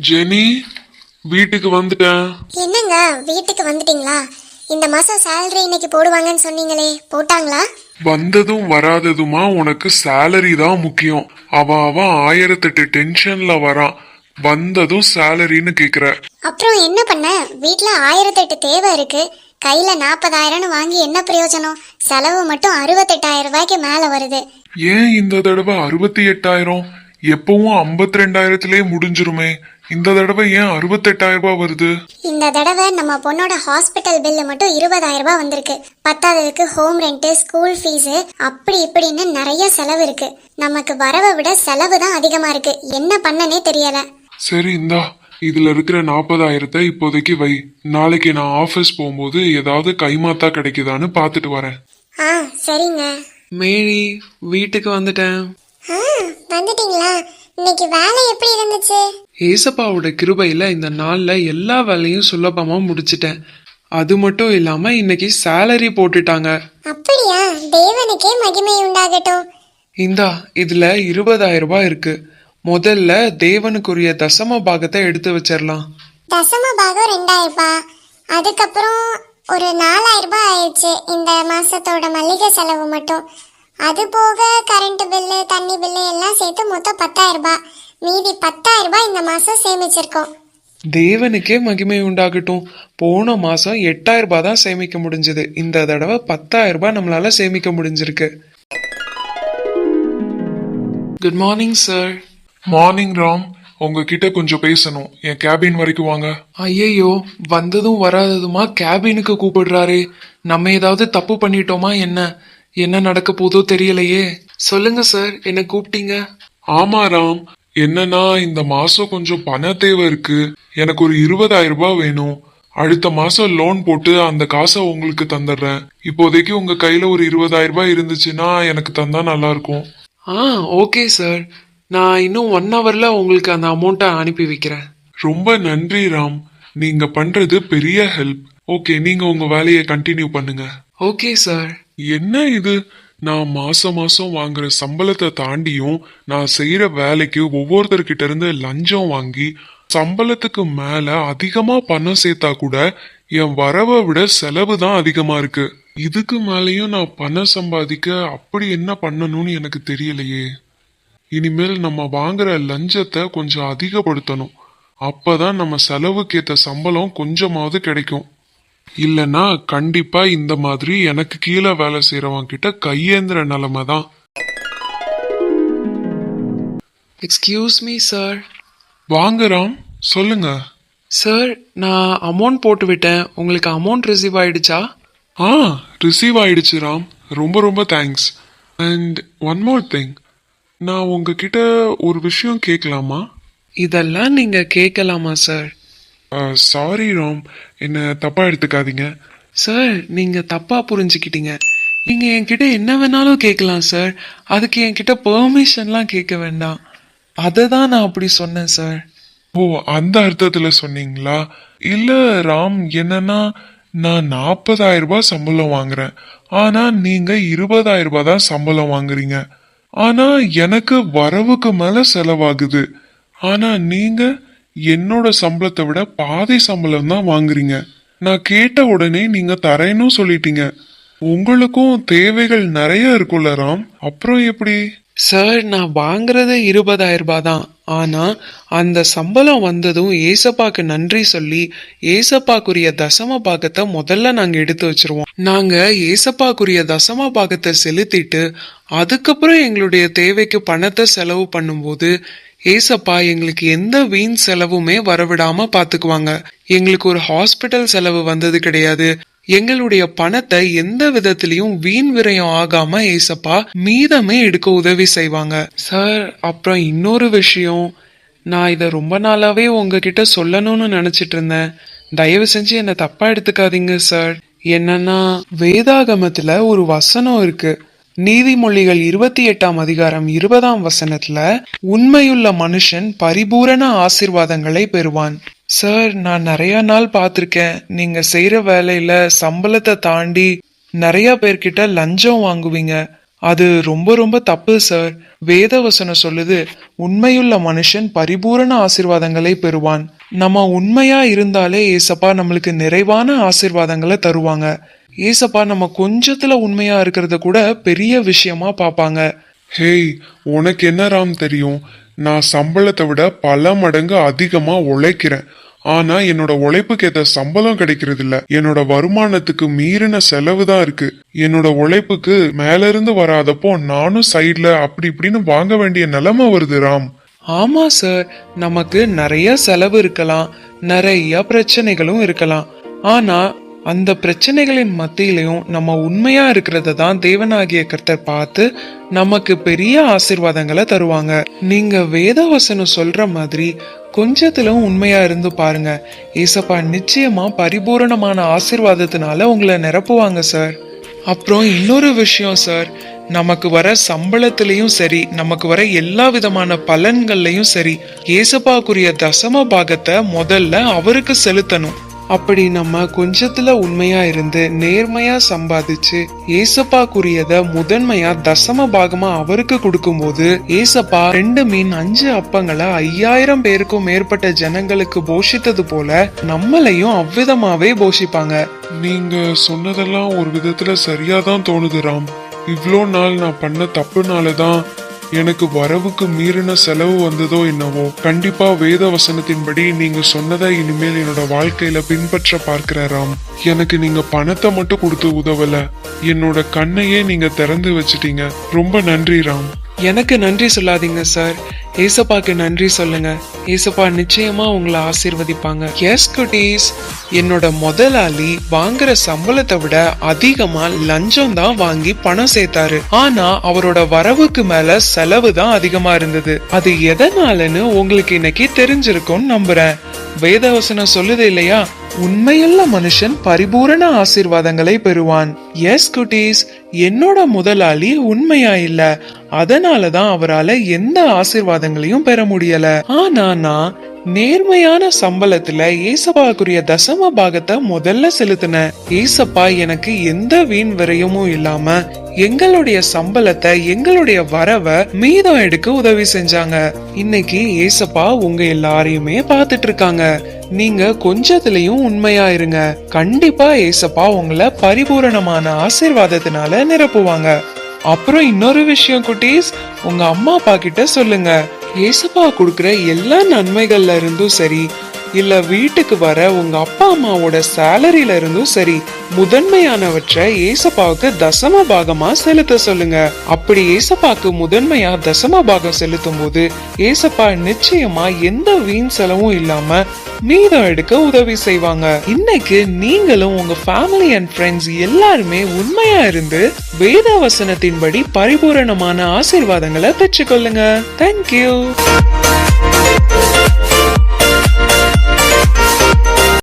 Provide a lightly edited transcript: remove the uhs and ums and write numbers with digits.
Jenny, வீட்டுக்கு வந்துட்டேன். என்னங்க வீட்டுக்கு வந்துட்டீங்களா? இந்த மாசம் சேலரி இன்னைக்கு போடுவாங்கன்னு சொன்னீங்களே, போட்டாங்களா? வந்ததும் வராததுமா உனக்கு சேலரி தான் முக்கியம். அவன் 1008 டென்ஷன்ல வரான். வந்ததும் சேலரின்னு கேக்குற. அப்புறம் என்ன பண்ண? வீட்ல 1008 தேவை இருக்கு. கையில 40,000 வாங்கி என்ன பிரயோஜனம்? செலவு மட்டும் 68,000 ரூபாய்க்கு மேல வருது. ஏன் இந்த தடவை 68,000? எப்பவும் 52,000த்திலே முடிஞ்சிருமே. இந்த தடவை ஏன் 68,000 ரூபாய் வருது? இந்த தடவை நம்ம பொண்ணோட ஹாஸ்பிட்டல் பில்லு மட்டும் 20,000 ரூபாய் வந்திருக்கு. பத்தாததுக்கு ஹோம் ரெண்ட், ஸ்கூல் ஃபீஸ், அப்படி இப்படின்னு நிறைய செலவு இருக்கு. நமக்கு வரவை விட செலவு தான் அதிகமா இருக்கு. என்ன பண்ணனே தெரியல. சரி, இந்தா இதுல இருக்கிற 40,000 இப்போதைக்கு வை. நாளைக்கு நான் ஆபீஸ் போகும்போது ஏதாவது கைமாத்தா கிடைக்குதான்னு பாத்துட்டு வரேன். சரிங்க. மேரி, வீட்டுக்கு வந்துட்டேன். வந்துட்டீங்களா? இன்னைக்கு வேலை எப்படி இருந்துச்சு? ஏசப்பாவோட கிருபையில இந்த நாள்ல எல்லா வேலையும் சுலபமா முடிச்சிட்டேன். அது மட்டும் இல்லாம இன்னைக்கு சேலரி போட்டுட்டாங்க. அப்படியா? தேவனுக்கே மகிமை உண்டாகட்டும். இந்தா இதுல 20,000 ரூபாய் இருக்கு. முதல்ல தேவனுக்குரிய தசம பாகத்தை எடுத்து வச்சிடலாம். தசம பாகம் 2,000 ரூபாய். அதுக்கப்புறம் ஒரு 4,000 ரூபாய் ஆயிடுச்சு இந்த மாசத்தோட மளிகை செலவு மட்டும். அது போக கரண்ட் பில்லு, தண்ணி பில்லு எல்லாம் சேர்த்து மொத்தம் 10,000 ரூபாய். மீதி 10,000 ரூபாய் இந்த மாசம் சேமிச்சிருக்கோம். தேவனுக்கே மகிமை உண்டாகட்டும். போன மாசம் 8,000 ரூபாய் தான் சேமிக்க முடிஞ்சது. இந்த தடவை 10,000 ரூபாய் நம்மளால சேமிக்க முடிஞ்சிருக்கு. Good morning sir. Morning Ram, உங்ககிட்ட கொஞ்சம் பேசணும். என் கேபின் வரைக்கும் வாங்க. ஐயோ, வந்ததும் வராததுமா கேபினுக்கு கூப்பிடுறாரு. நம்ம ஏதாவது தப்பு பண்ணிட்டோமா? என்ன நடக்க போதோ தெரியலையே. சொல்லுங்க சார், என்ன கூப்பிட்டீங்க? ஆமா ராம், என்னன்னா இந்த மாசம் கொஞ்சம் பண தேவை இருக்கு. எனக்கு ஒரு 20,000 ரூபாய் வேணும். அடுத்த மாசம் லோன் போட்டு அந்த காசை உங்களுக்கு தந்துடுறேன். இப்போதைக்கு உங்க கையில ஒரு 20,000 ரூபாய் இருந்துச்சுன்னா எனக்கு தந்தா நல்லா இருக்கும். ஓகே சார், நான் இன்னும் 1 ஹவர்ல உங்களுக்கு அந்த அமௌண்ட்டை அனுப்பி வைக்கிறேன். ரொம்ப நன்றி ராம், நீங்க பண்றது பெரிய ஹெல்ப். ஓகே, நீங்க உங்க வேலையை கண்டினியூ பண்ணுங்க. Okay sir. என்ன இது, நான் மாசம் மாசம் வாங்குற சம்பளத்தை தாண்டியும் நான் செய்யற வேலைக்கு ஒவ்வொருத்தர்கிட்ட இருந்து லஞ்சம் வாங்கி சம்பளத்துக்கு மேல அதிகமா பணம் சேர்த்தா கூட என் வரவை விட செலவு தான் அதிகமா இருக்கு. இதுக்கு மேலேயும் நான் பணம் சம்பாதிக்க அப்படி என்ன பண்ணணும்னு எனக்கு தெரியலையே. இனிமேல் நம்ம வாங்குற லஞ்சத்தை கொஞ்சம் அதிகப்படுத்தணும். அப்பதான் நம்ம செலவுக்கு ஏத்த சம்பளம் கொஞ்சமாவது கிடைக்கும். இல்லனா கண்டிப்பா இந்த மாதிரி எனக்கு கீழே வேலை செய்யறவங்க கிட்ட கையேந்திர நிலைமை தான். Excuse me sir. வாங்க ராம், சொல்லுங்க. சார், நான் அமௌண்ட் போட்டு விட்டேன். உங்களுக்கு அமௌண்ட் ரிசீவ் ஆயிடுச்சா? ரிசீவ் ஆயிடுச்சு ராம், ரொம்ப ரொம்ப thanks. And one more thing, நான் உங்ககிட்ட ஒரு விஷயம் கேட்கலாமா? இதெல்லாம் நீங்க கேட்கலாமா சார்? சாரி ராம், என்ன தப்பா எடுத்துக்காதீங்க. சார், நீங்க தப்பா புரிஞ்சுக்கிட்டீங்க. நீங்க என்கிட்ட என்ன வேணாலும் கேட்கலாம் சார். அதுக்கு என்கிட்ட பெர்மிஷன்லாம் கேட்க வேண்டாம். அதை தான் நான் அப்படி சொன்னேன் சார். ஓ, அந்த அர்த்தத்துல சொன்னீங்களா? இல்ல ராம், என்னன்னா நான் 40,000 ரூபாய் சம்பளம் வாங்குறேன். ஆனா நீங்க 20,000 ரூபாய் தான் சம்பளம் வாங்குறீங்க. ஆனா எனக்கு வரவுக்கு மேல செலவாகுது. ஆனா நீங்க என்னோட சம்பளத்தை விட பாதி சம்பளம் தான் வாங்குறீங்க. நான் கேட்ட உடனே நீங்க தரேன்னு சொல்லிட்டீங்க. உங்களுக்கும் தேவைகள் நிறைய இருக்குல்ல ராம், அப்புறம் எப்படி? சார், நான் வாங்குறது 20,000 ரூபாய் தான். ஆனா அந்த சம்பளம் வந்ததும் ஏசப்பாக்கு நன்றி சொல்லி ஏசப்பாக்குரிய தசம பாகத்தை முதல்ல நாங்க எடுத்து வச்சிருவோம். நாங்க ஏசப்பாக்குரிய தசம பாகத்தை செலுத்திட்டு அதுக்கப்புறம் எங்களுடைய தேவைக்கு பணத்தை செலவு பண்ணும்போது ஏசப்பா எங்களுக்கு எந்த வீண் செலவுமே வரவிடாம பாத்துக்குவாங்க. எங்களுக்கு ஒரு ஹாஸ்பிட்டல் செலவு வந்தது கிடையாது. எங்களுடைய பணத்தை எந்த விதத்திலையும் வீண் விரயம் ஆகாம ஏசப்பா மீதமே எடுக்க உதவி செய்வாங்க. சார், அப்புறம் இன்னொரு விஷயம், நான் இதை ரொம்ப நாளாவே உங்ககிட்ட சொல்லணும்னு நினைச்சிட்டு இருந்தேன். தயவு செஞ்சு என்ன தப்பா எடுத்துக்காதீங்க சார். என்னன்னா, வேதாகமத்துல ஒரு வசனம் இருக்கு. நீதிமொழிகள் 28ஆம் அதிகாரம் 20ஆம் வசனத்துல, உண்மையுள்ள மனுஷன் பரிபூரண ஆசீர்வாதங்களை பெறுவான். சார், நான் நிறைய நாள் பார்த்திருக்கேன். நீங்க செய்யற வேலையில சம்பளத்தை தாண்டி நிறைய பேர்கிட்ட லஞ்சம் வாங்குவீங்க. அது ரொம்ப ரொம்ப தப்பு சார். வேதவசனம் சொல்லுது, உண்மையுள்ள மனுஷன் பரிபூரண ஆசீர்வாதங்களை பெறுவான். நம்ம உண்மையா இருந்தாலே ஏசப்பா நம்மளுக்கு நிறைவான ஆசீர்வாதங்களை தருவாங்க. ஏசப்பா நம்ம கொஞ்சத்துல உண்மையா இருக்கிறத கூட பெரிய விஷயமா பார்ப்பாங்க. ஹேய், உனக்கு என்ன ராம் தெரியும்? நான் சம்பளத்தை விட பல மடங்கு அதிகமா உழைக்கிறேன். ஆனா என்னோட உழைப்புக்கு ஏத்த சம்பளம் கிடைக்கிறது இல்ல. என்னோட வருமானத்துக்கு மீறின செலவு தான் இருக்கு. என்னோட உழைப்புக்கு மேல இருந்து வராதப்போ நானும் சைட்ல அப்படி இப்படின்னு வாங்க வேண்டிய நிலைமை வருது ராம். ஆமா சார், நமக்கு நிறைய செலவு இருக்கலாம், நிறைய பிரச்சனைகளும் இருக்கலாம். ஆனா அந்த பிரச்சனைகளின் மத்தியிலையும் நம்ம உண்மையா இருக்கிறத தான் தேவனாகிய கர்த்தர் பார்த்து நமக்கு பெரிய ஆசீர்வாதங்களை தருவாங்க. நீங்க வேதவசனம் சொல்ற மாதிரி கொஞ்சத்திலும் உண்மையா இருந்து பாருங்க. ஏசப்பா நிச்சயமா பரிபூரணமான ஆசீர்வாதத்தினால உங்களை நிரப்புவாங்க சார். அப்புறம் இன்னொரு விஷயம் சார், நமக்கு வர சம்பளத்திலையும் சரி, நமக்கு வர எல்லா விதமான பலன்கள்லயும் சரி, ஏசப்பாக்குரிய தசம பாகத்தை முதல்ல அவருக்கு செலுத்தணும். அப்படி நம்ம கொஞ்சத்துல உண்மையா இருந்து நேர்மையா சம்பாதிச்சு ஏசப்பாக்குரியத முதன்மையா தசம பாகமா அவருக்கு கொடுக்கும்போது ஏசப்பா 2 மீன் 5 அப்பங்களை 5000 பேருக்கும் மேற்பட்ட ஜனங்களுக்கு போஷித்தது போல நம்மளையும் அவ்விதமாவே போஷிப்பாங்க. நீங்க சொன்னதெல்லாம் ஒரு விதத்துல சரியாதான் தோணுது ராம். இவ்வளோ நாள் நான் பண்ண தப்புனாலதான் எனக்கு வரவுக்கு மீறின செலவு வந்ததோ என்னவோ. கண்டிப்பா வேத வசனத்தின்படி நீங்க சொன்னதை இனிமேல் என்னோட வாழ்க்கையில பின்பற்ற பார்க்கிறேன் ராம். எனக்கு நீங்க பணத்தை மட்டும் கொடுத்து உதவல, என்னோட கண்ணையே நீங்க திறந்து வச்சிட்டீங்க. ரொம்ப நன்றி ராம். எனக்கு நன்றி சொல்லாதீங்க சார், ஏசப்பாக்கு நன்றி சொல்லுங்க. ஏசப்பா நிச்சயமா உங்களை ஆசீர்வதிப்பாங்க. எஸ் குட்டீஸ், என்னோட முதலாளி வாங்குற சம்பளத்தை விட அதிகமா லஞ்சம் தான் வாங்கி பணம் சேர்த்தாரு. ஆனா அவரோட வரவுக்கு மேல செலவு தான் அதிகமா இருந்தது. அது எதனாலன்னு உங்களுக்கு இன்னைக்கு தெரிஞ்சிருக்கும்னு நம்புறேன். வேதவசனம் சொல்லுது இல்லையா, உண்மையுள்ள மனுஷன் பரிபூரண ஆசீர்வாதங்களை பெறுவான். எஸ் குட்டீஸ், என்னோட முதலாளி உண்மையா இல்ல, அதனாலதான் அவரால எந்த ஆசீர்வாதங்களையும் பெற முடியல. ஆனா நான் நேர்மையான சம்பளத்துல ஏசப்பாக்குரிய தசம பாகத்தை முதல்ல செலுத்தினேன். ஏசப்பா எனக்கு எந்த வீண் விரயமும் இல்லாம எங்களுடைய சம்பளத்தை, எங்களுடைய வரவை மீதம் எடுக்க உதவி செஞ்சாங்க. இன்னைக்கு ஏசப்பா உங்க எல்லாரையுமே பார்த்துட்டு இருக்காங்க. நீங்க கொஞ்சத்திலையும் உண்மையா இருங்க. கண்டிப்பா ஏசப்பா உங்களை பரிபூரணமான ஆசீர்வாதத்தினால நிரப்புவாங்க. அப்புறம் இன்னொரு விஷயம் குட்டீஸ், உங்க அம்மா அப்பா கிட்ட சொல்லுங்க, ஏசப்பா கொடுக்கிற எல்லா நன்மைகள்ல இருந்தும் சரி, இல்ல வீட்டுக்கு வர உங்க அப்பா அம்மாவோட சேலரியில இருந்தும் சரி, முதன்மையானவற்றை ஏசப்பாவுக்கு தசம பாகமா செலுத்த சொல்லுங்க. அப்படி ஏசப்பாக்கு முதன்மையா தசம பாகம் செலுத்தும் போது ஏசப்பா நிச்சயமா எந்த வீண் செலவும் இல்லாம மீதம் எடுக்க உதவி செய்வாங்க. இன்னைக்கு நீங்களும் உங்க ஃபேமிலி அண்ட் ஃப்ரெண்ட்ஸ் எல்லாருமே உண்மையா இருந்து வேத வசனத்தின்படி பரிபூரணமான ஆசீர்வாதங்களை பெற்றுக்கொள்ளுங்க. தேங்க்யூ.